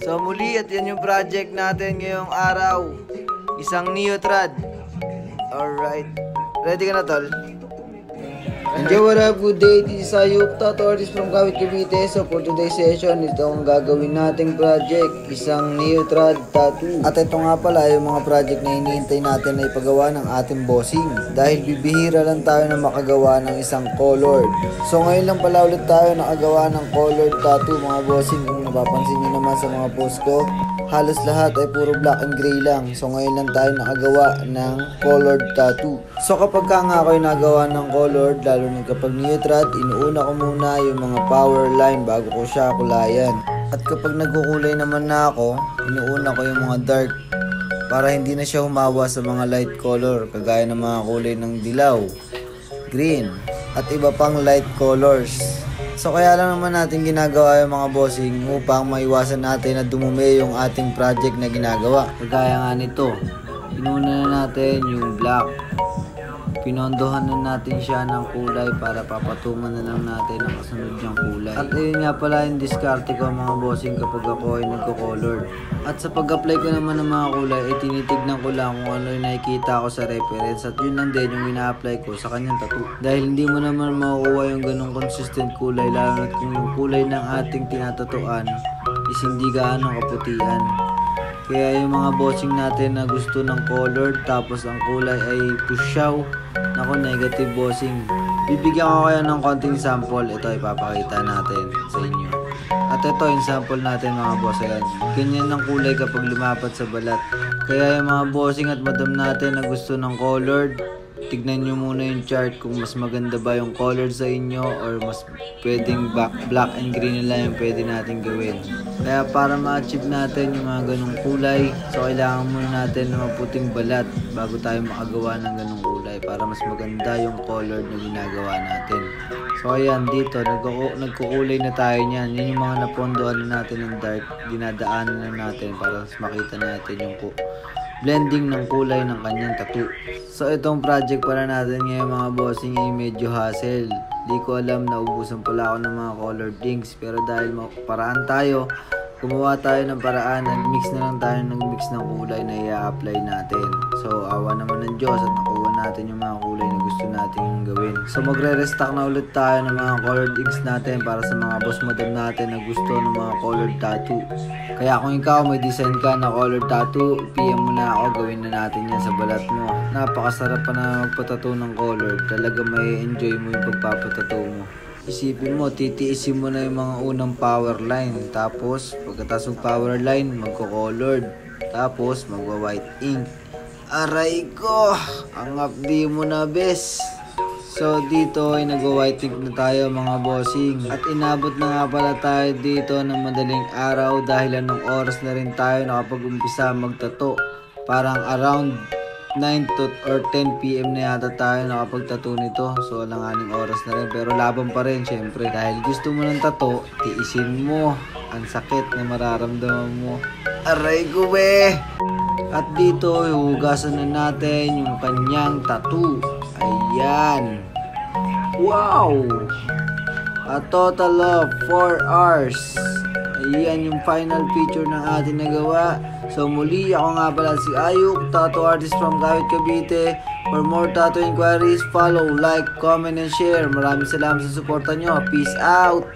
So muli at yan yung project natin ngayong araw. Isang Neotrad. Alright. Ready ka na, tol? And yo, what up? Good day. This is Ayuk, tattoo artist from Kawit, Cavite. So for today's session, ito ang gagawin nating project. Isang Neotrad tattoo. At ito nga pala yung mga project na hinihintay natin na ipagawa ng ating bossing. Dahil bibihira lang tayo na makagawa ng isang colored. So ngayon lang pala ulit tayo nakagawa ng colored tattoo mga bossing. Kung napapansin nyo naman sa mga post ko, halos lahat ay puro black and gray lang. So ngayon lang tayo nakagawa ng colored tattoo. So kapag ka nga ako nagawa ng colored, lalo na kapag Neotrad, inuuna ko muna yung mga power line bago ko siya kulayan. At kapag nagkukulay naman na ako, inuuna ko yung mga dark para hindi na siya humawa sa mga light color kagaya ng mga kulay ng dilaw, green, at iba pang light colors. So kaya lang naman natin ginagawa yung mga bossing upang maiwasan natin na dumumi yung ating project na ginagawa. Kagaya nga nito, inuna na natin yung black. Pinondohan na natin siya ng kulay para papatungan na lang natin ang kasunod niyang kulay. At ayun nga pala yung diskarte ko mga bossing kapag ako ay nagko-colored. At sa pag-apply ko naman ng mga kulay ay tinitignan ko lang kung ano yung nakikita ko sa reference. At yun lang din yung ina-apply ko sa kanyang tattoo. Dahil hindi mo naman makukuha yung ganong consistent kulay, lalo na kung yung kulay ng ating tinatatuan is hindi gaano kaputian. Kaya yung mga bossing natin na gusto ng colored tapos ang kulay ay pusyaw, nako, negative bossing. Bibigyan ko kayo ng konting sample. Ito ipapakita natin sa inyo. At ito yung sample natin mga boss. Ayan. Ganyan ang kulay kapag lumapat sa balat. Kaya yung mga bossing at madam natin na gusto ng colored, tignan nyo muna yung chart kung mas maganda ba yung color sa inyo or mas pwedeng black and green nila yung pwede natin gawin. Kaya para ma-achieve natin yung mga ganong kulay, so kailangan muna natin ng maputing balat bago tayo makagawa ng ganong kulay para mas maganda yung color na ginagawa natin. So ayan, dito nagkukulay na tayo niyan. Yun yung mga napondohan na natin ng dark, dinadaanan na natin para mas makita natin yung blending ng kulay ng kanyang tattoo. So itong project para natin ngayon mga bossing ay medyo hassle. Di ko alam, naubusan pala ako ng mga colored inks. Pero dahil paraan tayo, gumawa tayo ng paraan, nag-mix na lang tayo ng mix ng kulay na i-apply natin. So awa naman ng Diyos at nakuha natin yung mga kulay na gusto natin gawin. So magre-restock na ulit tayo ng mga colored inks natin para sa mga boss madam natin na gusto ng mga colored tattoo. Kaya kung ikaw may design ka na colored tattoo, PM mo na ako, gawin na natin yan sa balat mo. Napakasarap pa na magpatattoo ng colored. Talaga may enjoy mo yung pagpapatattoo mo. Isipin mo, titiisin mo na yung mga unang power line. Tapos, pagkatapos ng power line, magko-colored. Tapos, magwa-white ink. Aray ko! Ang updi mo na, bes! So, dito ay nagwa-white ink na tayo mga bossing. At inabot na nga pala tayo dito ng madaling araw dahil anong oras na rin tayo nakapag-umpisa magtato. Parang around 9 to or 10 PM na yata tayo nakapagtato nito. So alanganing oras na rin, pero laban pa rin syempre. Dahil gusto mo ng tato, tiisin mo ang sakit na mararamdaman mo. Aray ko be! At dito hugasan na natin yung kanyang tattoo. Ayan. Wow! A total of 4 hours. Ayan yung final picture ng ating nagawa. So muli, ako nga pala si Ayuk, tattoo artist from Kawit, Cavite. For more tattoo inquiries, follow, like, comment, and share. Maraming salamat sa suporta nyo. Peace out!